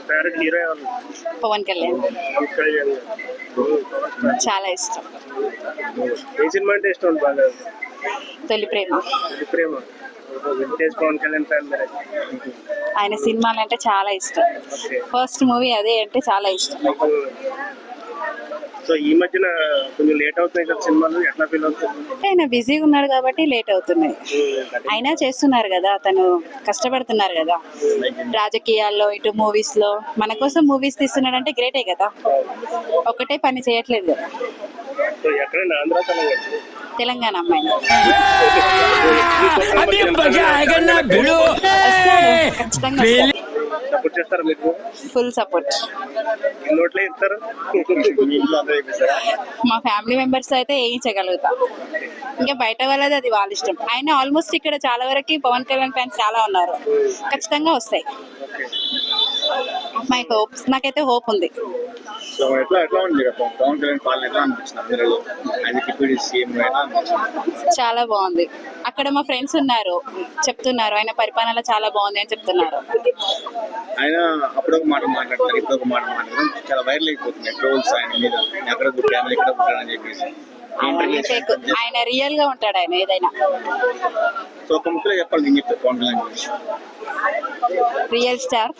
Favourite hero ఎవరు? పవన్ కళ్యాణ్ కళ్యాణ్. చాలా ఇష్టం. ఏ సినిమా అంటే ఇష్టం బాగా? తొలి ప్రేమ. తొలి ప్రేమ. వింటేజ్ పవన్ కళ్యాణ్ ఫ్యాన్ మీరు. ఆయన సినిమాలు అంటే చాలా ఇష్టం. ఫస్ట్ మూవీ అదే అంటే చాలా ఇష్టం. సో ఈ మధ్యన కొంచెం లేట్ అవుతున్నాయి కదా సినిమాలు, ఎట్లా ఫీల్ అవుతుంది? ఆయన బిజీగా ఉన్నాడు కాబట్టి లేట్ అవుతున్నాయి. అయినా చేస్తున్నారు కదా, అతను కష్టపడుతున్నారు కదా రాజకీయాల్లో, ఇటు మూవీస్ లో. మన కోసం మూవీస్ తీస్తున్నాడంటే గ్రేటే కదా, ఒకటే పని చేయట్లేదు కదా. సో ఎక్కడైనా ఆంధ్ర తెలంగాణ అమ్మాయి ఖచ్చితంగా సపోర్ట్ చేస్తారా మీకు? Full support. నోట్లే ఇస్తారు. మా ఫ్యామిలీ మెంబర్స్ అయితే వేయించగలుగుతా, ఇంకా బయట వాళ్ళది అది వాళ్ళ ఇష్టం. ఆయన ఆల్మోస్ట్ ఇక్కడ చాలా వరకు పవన్ కళ్యాణ్ ఫ్యాన్స్ చాలా ఉన్నారు, ఖచ్చితంగా వస్తాయి. మై హోప్స్, నాకైతే హోప్ ఉంది. సో ఎట్లా ఉంది పవన్ కళ్యాణ్ పాలన ఎట్లా అనిపిస్తుంది? చాలా బాగుంది. అక్కడ మా ఫ్రెండ్స్ ఉన్నారు, చెప్తున్నారు ఆయన పరిపాలన చాలా బాగుంది అని చెప్తున్నారు. ఆయన అప్పుడు ఒక మాట మాట్లాడతారు, ఇప్పుడు ఒక మాట మాట్లాడతారు, చాలా వైరల్ అయిపోతుంది ట్రోల్స్ ఆయన మీద. ఎక్కడ పుట్టాను ఎక్కడ పుట్టానని చెప్పేసి. ఆయన రియల్ గా ఉంటాడు ఆయన ఏదైనా. సో ఒక ముక్కలో చెప్పాలి, నేను చెప్తాను పవన్ కళ్యాణ్ గురించి. Real star,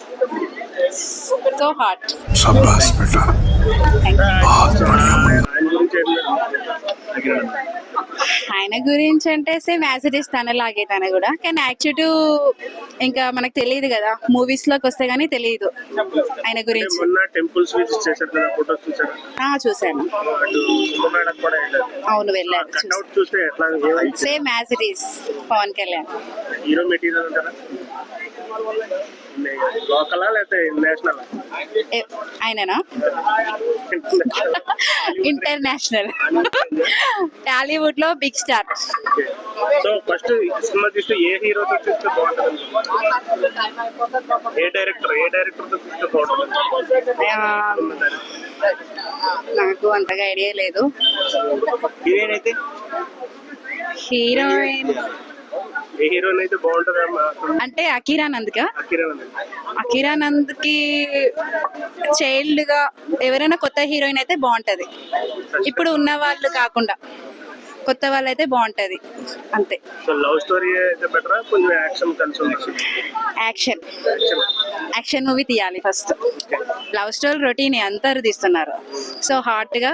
so hot. ఆయన గురించి అంటే సేమ్ యాజ్ ఇట్ ఈస్ తనలాగే, తన కూడా. కానీ యాక్చువల్ ఇంకా మనకు తెలియదు కదా, మూవీస్ లోకి వస్తే గానీ తెలియదు ఆయన గురించి. చూసాను. అవును, వెళ్ళారు. Same as it is Pavan Kalyan. Hero material అంటారా? లోకలా లేకపోతే నేషనల్? ఆయననా? ఇంటర్నేషనల్. టాలీవుడ్ లో big star. So first cinema చూస్తే ఏ హీరోతో చూస్తే బాగుంటుంది? ఏ డైరెక్టర్ తో చూస్తే బాగుంటుంది? నాకు అంతగా ఐడియా లేదు. హీరోయిన్ అయితే హీరోయిన్ ఏ హీరోయిన్ అయితే బాగుంటుందమ్మా అంటే అకిరానంద్ కి చైల్డ్ గా ఎవరైనా కొత్త హీరోయిన్ అయితే బాగుంటది. ఇప్పుడు ఉన్న వాళ్ళు కాకుండా కొత్త వాళ్ళు అయితే బాగుంటది అంతే. లవ్ స్టోరీ అయితే బెటరా, కొంచెం యాక్షన్ కన్సల్టేషన్? యాక్షన్ మూవీ తీయాలి ఫస్ట్. లవ్ స్టోరీ రొటీన్ అందరు తీస్తున్నారు. సో హార్ట్ గా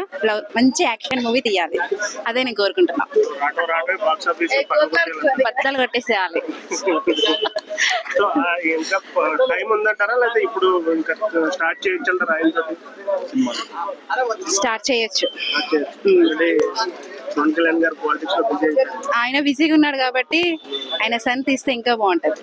మంచి యాక్షన్ మూవీ తీయాలి, అదే నేను కోరుకుంటున్నా. బద్దలు కొట్టేసేయాలి. సో ఇంకా టైం ఉందంటారా, లేదా ఇప్పుడు ఇంకా స్టార్ట్ చేయొచ్చు అంటారా? స్టార్ట్ చేయొచ్చు. పవన్ కళ్యాణ్ గారు పాలిటిక్స్ లో ఆయన బిజీగా ఉన్నాడు కాబట్టి ఆయన సన్ తీస్తే ఇంకా బాగుంటది.